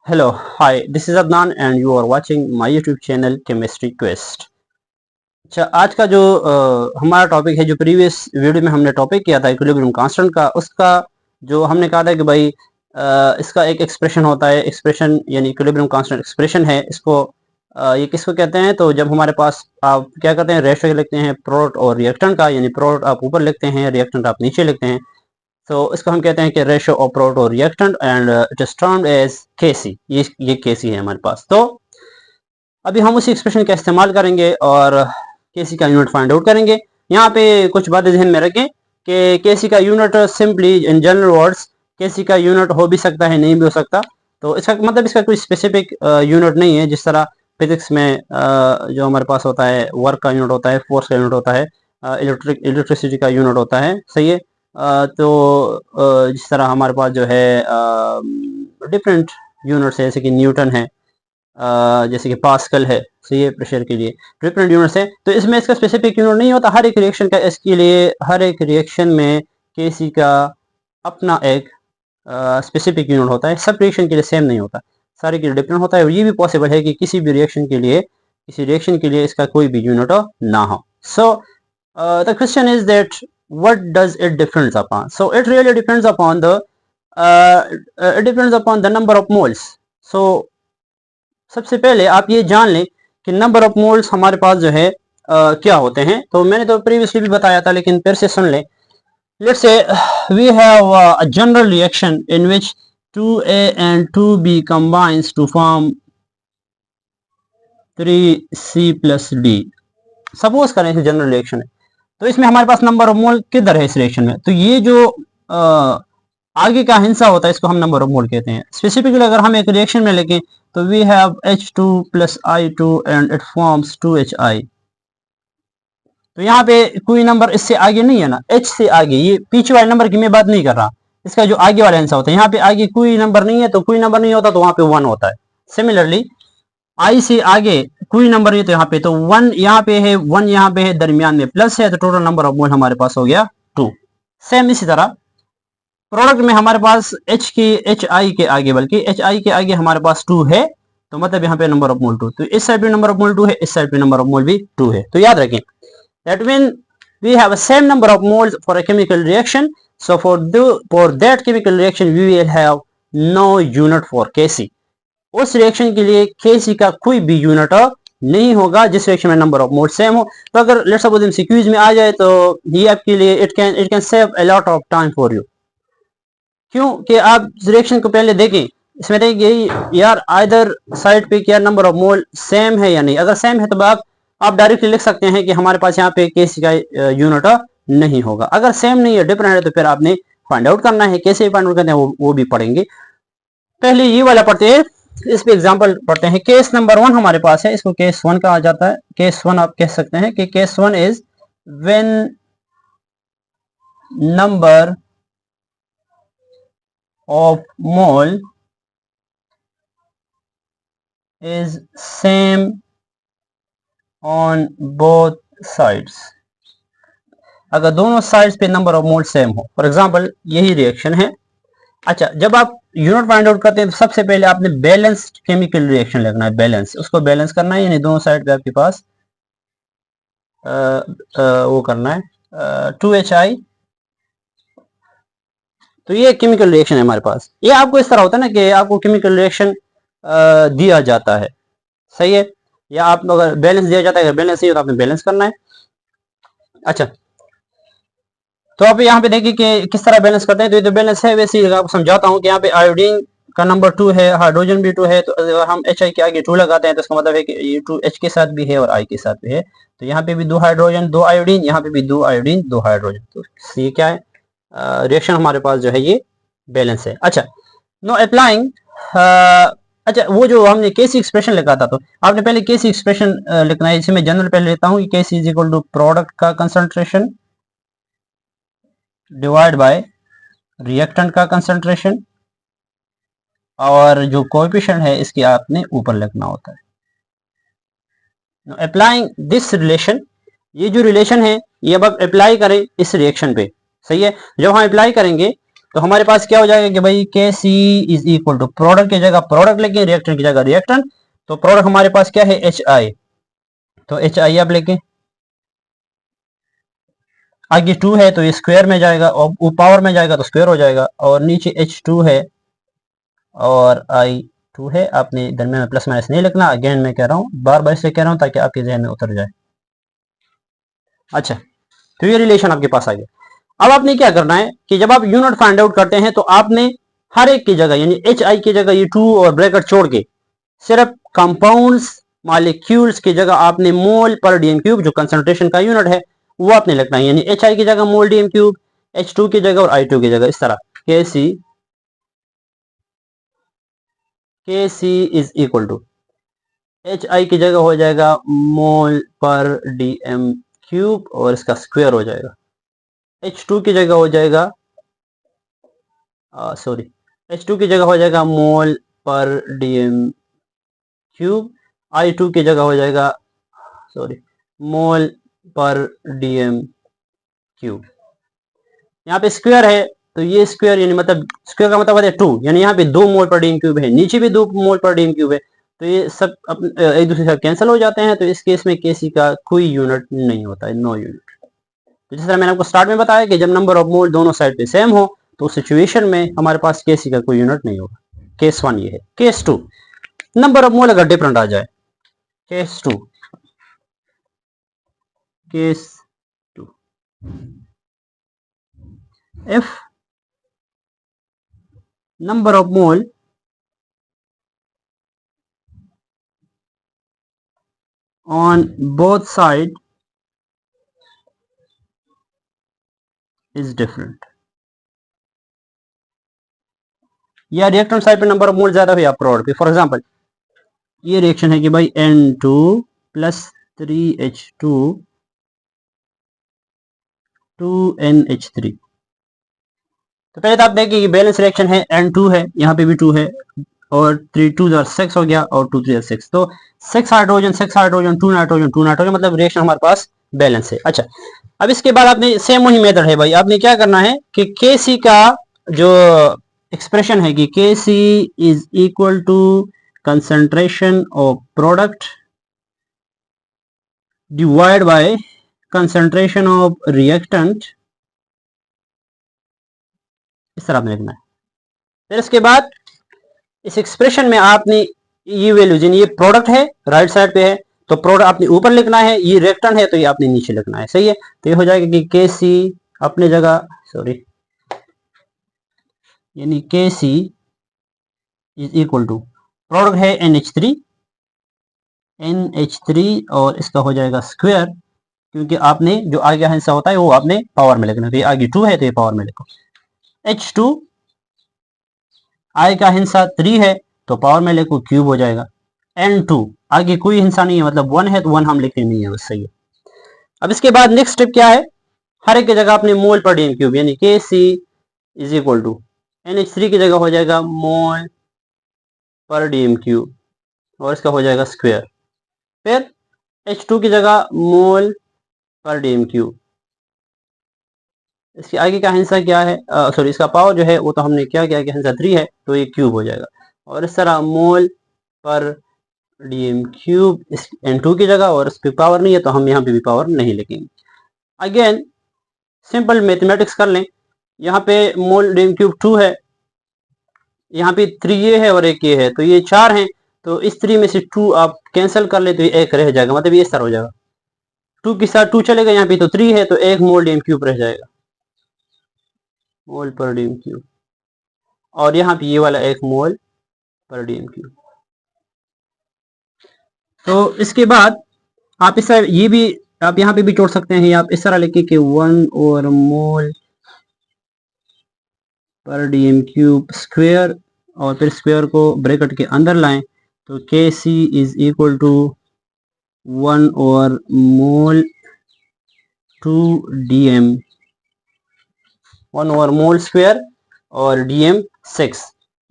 Hello, hi, this is Adnan and you are watching my YouTube channel Chemistry Quest। अच्छा, आज का जो हमारा टॉपिक है, जो प्रीवियस वीडियो में हमने टॉपिक किया था इक्विलिब्रियम कांस्टेंट का, उसका जो हमने कहा था कि भाई इसका एक एक्सप्रेशन होता है, एक्सप्रेशन यानी इक्विलिब्रियम कांस्टेंट एक्सप्रेशन है। इसको ये किसको कहते हैं? तो जब हमारे पास आप क्या करते हैं, रेशियो लिखते हैं प्रोडक्ट और रिएक्टेंट का, यानी प्रोडक्ट आप ऊपर लिखते हैं, रिएक्टेंट आप नीचे लिखते हैं। तो इसको हम कहते हैं कि रेशियो ऑफ प्रोडक्ट और reactant and it is termed as KC. ये केसी है हमारे पास। तो अभी हम उसी एक्सप्रेशन का इस्तेमाल करेंगे और केसी का यूनिट फाइंड आउट करेंगे। यहाँ पे कुछ बातें ध्यान में रखें कि केसी का unit simply in general words KC का यूनिट हो भी सकता है, नहीं भी हो सकता। तो इसका मतलब इसका कोई स्पेसिफिक यूनिट नहीं है। जिस तरह फिजिक्स में जो हमारे पास होता है वर्क का यूनिट होता है, फोर्स का यूनिट होता है, इलेक्ट्रिसिटी का यूनिट होता है, सही है। तो जिस तरह हमारे पास जो है डिफरेंट यूनिट्स है, जैसे कि न्यूटन है, जैसे कि पास्कल है, सही है, प्रेशर के लिए डिफरेंट यूनिट्स है। तो इसमें इसका स्पेसिफिक यूनिट नहीं होता। हर एक रिएक्शन का इसके लिए हर एक रिएक्शन में केसी का अपना एक स्पेसिफिक यूनिट होता है। सब रिएक्शन के लिए सेम नहीं होता, सारे के लिए डिफरेंट होता है। और ये भी पॉसिबल है कि किसी भी रिएक्शन के लिए इसका कोई भी यूनिट ना हो। So the question is that what does it depends upon? So it really depends upon the number of moles. So सबसे पहले आप ये जान लें कि नंबर ऑफ मोल्स हमारे पास जो है क्या होते हैं। तो मैंने तो प्रीवियसली भी बताया था, लेकिन फिर से सुन लें। Let's say we have a general reaction in which 2A and 2B combines to form 3C plus D। Suppose करें इसे जनरल रिएक्शन है। तो इसमें हमारे पास नंबर ऑफ मोल किधर है इस रिएक्शन में? तो ये जो आगे का हिस्सा होता है, इसको हम नंबर ऑफ मोल कहते हैं। स्पेसिफिकली अगर हम एक रिएक्शन में लेंगे तो we have H2 plus I2 and it forms 2HI। तो यहाँ पे कोई नंबर इससे आगे नहीं है ना, H से आगे। ये पीछे वाले नंबर की मैं बात नहीं कर रहा, इसका जो आगे वाला हिस्सा होता है। यहाँ पे आगे कोई नंबर नहीं है, तो कोई नंबर नहीं होता तो वहां पे 1 होता है। सिमिलरली आई से आगे कोई नंबर नहीं, तो यहाँ पे तो 1 यहाँ पे है, 1 यहाँ पे है, दरमियान में प्लस है, तो टोटल नंबर ऑफ मोल हमारे पास हो गया 2। सेम इसी तरह प्रोडक्ट में हमारे पास एच आई के आगे, बल्कि एच आई के आगे हमारे पास 2 है, तो मतलब यहाँ पे नंबर ऑफ मोल 2। तो इस साइड पे नंबर ऑफ मोल 2 है, इस साइड पे नंबर ऑफ मोल भी 2 है। तो याद रखें that mean we have a same number of moles for a chemical reaction. So for that chemical reaction we will have no unit for Kc। उस reaction के लिए केसी का कोई भी यूनिट नहीं होगा जिस रिएक्शन में नंबर ऑफ मोल सेम हो। तो अगर लेट्स सपोज एमसीक्यूज में आ जाए तो ये आपके लिए it can save a lot of time for you. क्यों कि आप रिएक्शन को पहले देखें, इसमें देखिए यार आइदर साइड पे क्या नंबर ऑफ मोल सेम है या नहीं। अगर सेम है तो आप डायरेक्टली लिख सकते हैं कि हमारे पास यहाँ पे केसी का यूनिट नहीं होगा। अगर सेम नहीं है, डिफरेंट है, तो फिर आपने फाइंड आउट करना है। कैसे फाइंड आउट करते हैं वो भी पढ़ेंगे। पहले ये वाला पढ़ते हैं, इस पे एग्जांपल पढ़ते हैं। केस नंबर 1 हमारे पास है, इसको केस 1 कहा जाता है। केस 1 आप कह सकते हैं कि case 1 is when number of mole is same on both sides. अगर दोनों साइड्स पे नंबर ऑफ मोल सेम हो, फॉर एग्जांपल यही रिएक्शन है। अच्छा, जब आप यूनिट फाइंड आउट करते हैं तो सबसे पहले आपने बैलेंस्ड केमिकल रिएक्शन लिखना है। बैलेंस, उसको बैलेंस करना है, यानी दोनों साइड पे आपके पास वो करना है 2HI। तो ये केमिकल रिएक्शन है हमारे पास। ये आपको इस तरह होता है ना कि आपको केमिकल रिएक्शन दिया जाता है, सही है, या आप अगर बैलेंस दिया जाता है, अगर बैलेंस नहीं होता आपने बैलेंस करना है। अच्छा, तो आप यहाँ पे देखिए कि किस तरह बैलेंस करते हैं। तो ये तो बैलेंस है, वैसे ही आपको समझाता हूँ कि यहाँ पे आयोडीन का नंबर 2 है, हाइड्रोजन भी 2 है। तो अगर हम HI के आगे 2 लगाते हैं तो इसका मतलब है कि ये 2 H के साथ भी है और I के साथ भी है। तो यहाँ पे भी 2 हाइड्रोजन 2 आयोडीन, यहाँ पे भी 2 आयोडीन 2 हाइड्रोजन। तो ये क्या है, रिएक्शन हमारे पास जो है ये बैलेंस है। अच्छा, नो अप्लाइंग। अच्छा, वो जो हमने केसी एक्सप्रेशन लिखा था, तो आपने पहले केसी एक्सप्रेशन लिखना है। इसमें जनरल पहले लेता हूँ, केसी इज इक्वल टू प्रोडक्ट का कंसंट्रेशन डिवाइड बाय रिएक्टेंट का कंसंट्रेशन, और जो कोएफिशिएंट है इसके आपने ऊपर लिखना होता है। अप्लाइंग दिस रिलेशन, ये जो रिलेशन है ये अब आप अप्लाई करें इस रिएक्शन पे, सही है। जब हम अप्लाई करेंगे तो हमारे पास क्या हो जाएगा कि भाई के C is equal to product की जगह प्रोडक्ट लेके रिएक्टेंट की जगह रिएक्टेंट, तो प्रोडक्ट हमारे पास क्या है एच आई, तो एच आई आप लेके आगे 2 है तो ये स्क्वायर में जाएगा और पावर में जाएगा तो स्क्वायर हो जाएगा, और नीचे H2 है और I2 है। आपने दरमियान में प्लस माइनस नहीं लिखना, अगेन मैं कह रहा हूँ, बार बार इसलिए कह रहा हूँ ताकि आपके जहन में उतर जाए। अच्छा, तो ये रिलेशन आपके पास आ गया। अब आपने क्या करना है कि जब आप यूनिट फाइंड आउट करते हैं तो आपने हर एक की जगह यानी एच आई की जगह ये 2 और ब्रैकेट छोड़ के सिर्फ कंपाउंड्स मॉलिक्यूल्स की जगह आपने मोल पर डीएम क्यूब जो कंसंट्रेशन का यूनिट है वो आपने लिखना है, यानी एच आई की जगह मोल डीएम क्यूब, H2 की जगह और I2 की जगह, इस तरह के C is equal to H I की जगह हो जाएगा मोल पर डीएम क्यूब और इसका स्क्वायर हो जाएगा। H2 की जगह हो जाएगा H2 की जगह हो जाएगा मोल पर डीएम क्यूब, I2 की जगह हो जाएगा मोल पर डीएम क्यूब। यहाँ पे स्क्वायर है तो ये स्क्वायर यानी मतलब स्क्वायर का मतलब है 2, यानी यहाँ पे 2 मोल पर डीएम क्यूब है, नीचे भी 2 मोल पर डीएम क्यूब है, तो ये सब एक दूसरे से कैंसिल हो जाते हैं। तो इस केस में केसी का कोई यूनिट नहीं होता है, नो यूनिट। तो जिस तरह मैंने आपको स्टार्ट में बताया कि जब नंबर ऑफ मोल दोनों साइड पे सेम हो तो उस सिचुएशन में हमारे पास केसी का कोई यूनिट नहीं होगा। केस 1 ये है। केस 2, नंबर ऑफ मोल अगर डिफरेंट आ जाए, case 2 if number of mole on both side is different, या रिएक्टेंट साइड पे नंबर ऑफ मोल ज्यादा है या प्रोडक्ट पे। फॉर एग्जांपल ये रिएक्शन है कि भाई N2 प्लस 3H2 2NH3, तो पहले तो आप देखिए ये बैलेंस रिएक्शन है, N2 है, यहाँ पे भी 2 है और 3 2 6 हो गया और 2 3 6, तो 6 हाइड्रोजन 2 नाइट्रोजन 2 नाइट्रोजन, मतलब रिएक्शन हमारे पास बैलेंस है। अच्छा, अब इसके बाद आपने सेम वही मेथड है भाई, आपने क्या करना है कि Kc का जो एक्सप्रेशन है कि Kc is equal to concentration of product divide by concentration of reactant, इस तरह आपने लिखना है। फिर इसके बाद इस एक्सप्रेशन में आपने ये वैल्यूज, यानी ये प्रोडक्ट है राइट साइड पे है तो प्रोडक्ट आपने ऊपर लिखना है, ये रिएक्टेंट है तो ये आपने नीचे लिखना है, सही है। तो ये हो जाएगा कि Kc अपने जगह यानी Kc is equal to product है NH3 और इसका हो जाएगा स्क्वायर, क्योंकि आपने जो आगे हिस्सा होता है वो आपने पावर में लिखना है, तो ये आगे 2 है तो ये पावर में लिखो। H2 I का हिस्सा 3 है तो पावर में लिखो क्यूब हो जाएगा। N2 आगे कोई हिस्सा नहीं है मतलब 1 है तो 1 हम लिखते नहीं है, बस सही है। अब इसके बाद नेक्स्ट स्टेप क्या है, हर एक की जगह अपने मोल पर डीएम क्यूब यानी Kc is equal to NH3 की जगह हो जाएगा मोल पर डीएम क्यूब और इसका हो जाएगा स्क्वायर, फिर H2 की जगह मोल पर डीएम क्यूब, इसके आगे का हिस्सा क्या है, इसका पावर जो है वो तो हमने क्या किया कि हिस्सा 3 है तो ये क्यूब हो जाएगा, और इस तरह मोल पर डीएम क्यूब इस N2 की जगह, और इस पर पावर नहीं है तो हम यहाँ पे भी पावर नहीं लिखेंगे। अगेन सिंपल मैथमेटिक्स कर लें, यहाँ पे मोल डीएम क्यूब 2 है, यहाँ पे 3 ये है और एक ये है तो ये 4 हैं, तो इस 3 में से 2 आप कैंसिल कर ले तो ये 1 रह जाएगा, मतलब ये इस तरह हो जाएगा 2 के साथ 2 चलेगा, यहाँ पे तो 3 है तो 1 मोल डीएम क्यूब रह जाएगा, मोल पर डीएम क्यूब, और यहाँ पे ये वाला 1 मोल पर डीएम क्यूब। तो इसके बाद आप इस ये भी आप यहाँ पे भी जोड़ सकते हैं, आप इस तरह लिखिए कि 1 और मोल पर डीएम क्यूब स्क्वायर, और फिर स्क्वायर को ब्रैकेट के अंदर लाएं तो Kc इज इक्वल टू 1 और मोल 2 डीएम, 1 और मोल स्क्वायर और डीएम 6,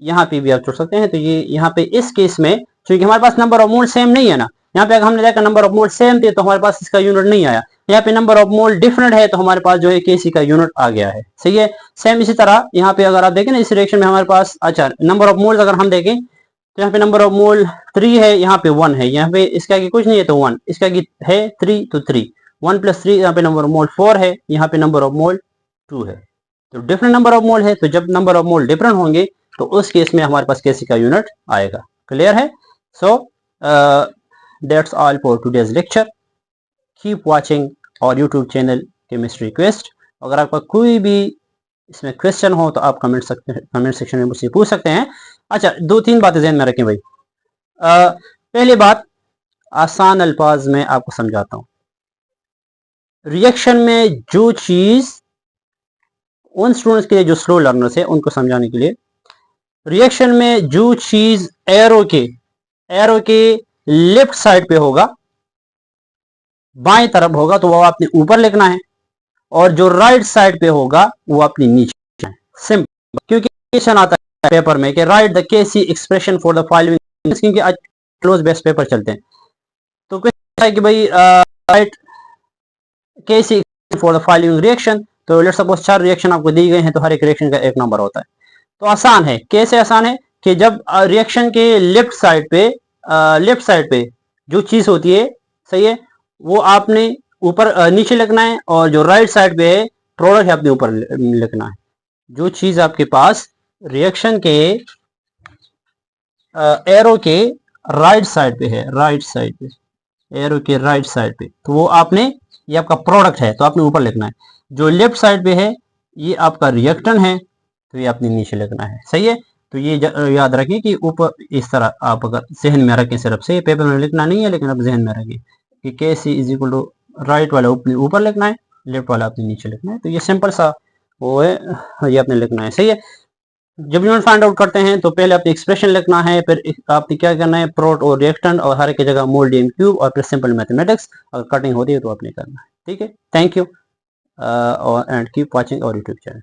यहाँ पे भी आप जोड़ सकते हैं। तो ये यहाँ पे इस केस में क्योंकि हमारे पास नंबर ऑफ मोल सेम नहीं है ना, यहाँ पे अगर हमने देखा नंबर ऑफ मोल सेम थे तो हमारे पास इसका यूनिट नहीं आया। यहाँ पे नंबर ऑफ मोल डिफरेंट है तो हमारे पास जो है केसी का यूनिट आ गया है। सही है। सेम इसी तरह यहाँ पे अगर आप देखें ना इस रिएक्शन में हमारे पास, अच्छा नंबर ऑफ मोल्स अगर हम देखें तो यहाँ पे नंबर ऑफ मोल 3 है, यहाँ पे 1 है, यहाँ पे इसका आगे कुछ नहीं है तो 1, इसका आगे है 3 तो 3, 1 + 3, यहाँ पे नंबर ऑफ मोल 4 है, यहाँ पे नंबर ऑफ मोल 2 है। तो डिफरेंट नंबर ऑफ मोल है, तो जब नंबर ऑफ मोल डिफरेंट होंगे तो उस केस में हमारे पास केसी का यूनिट आएगा। क्लियर है। So that's all for today's lecture. Keep watching और यूट्यूब चैनल केमिस्ट्री क्वेस्ट। अगर आपका कोई भी इसमें क्वेश्चन हो तो आप कमेंट सेक्शन में मुझसे पूछ सकते हैं। अच्छा 2-3 बातें ध्यान में रखें भाई। पहली बात, आसान अल्फाज में आपको समझाता हूं। रिएक्शन में जो चीज उन स्टूडेंट्स के लिए जो स्लो लर्नर्स है उनको समझाने के लिए, रिएक्शन में जो चीज एरो के लेफ्ट साइड पे होगा, बाएं तरफ होगा तो वो आपने ऊपर लिखना है, और जो राइट साइड पे होगा वो अपनी नीचे है। सिंपल। क्योंकि क्वेश्चन आता है पेपर में कि write the KC expression for the following, क्योंकि आज क्लोज बेस्ड पेपर चलते हैं तो क्वेश्चन है कि भाई write KC for the following reaction. तो लेट्स सपोज 4 रिएक्शन आपको दी गए हैं तो हर एक रिएक्शन का 1 नंबर होता है। तो आसान है। कैसे आसान है कि जब रिएक्शन के लेफ्ट साइड पे जो चीज होती है, सही है, वो आपने ऊपर नीचे लिखना है, और जो राइट साइड पे है प्रोडक्ट है आपने ऊपर लिखना है। जो चीज आपके पास रिएक्शन के एरो के राइट साइड पे है, एरो के राइट साइड पे, तो वो आपने, ये आपका प्रोडक्ट है तो आपने ऊपर लिखना है। जो लेफ्ट साइड पे है ये आपका रिएक्टेंट है तो ये आपने नीचे लिखना है। सही है। तो ये याद रखिए कि ऊपर इस तरह आप अगर जहन में रखें, सिर्फ से पेपर में लिखना नहीं है लेकिन आप जहन में रखें कि केसी इज इक्वल टू राइट वाला ऊपर लिखना है, लेफ्ट वाला आपने नीचे लिखना है। तो ये सिंपल सा वो है, ये आपने लिखना है। सही है। जब यूनिट फाइंड आउट करते हैं तो पहले आपने एक्सप्रेशन लिखना है, फिर आपने क्या करना है, प्रोडक्ट और रिएक्टेंट, और हर एक जगह मोल डीएम क्यूब, और फिर सिंपल मैथमेटिक्स। अगर कटिंग होती है तो आपने करना है। ठीक है। थैंक यू और and keep watching our YouTube channel.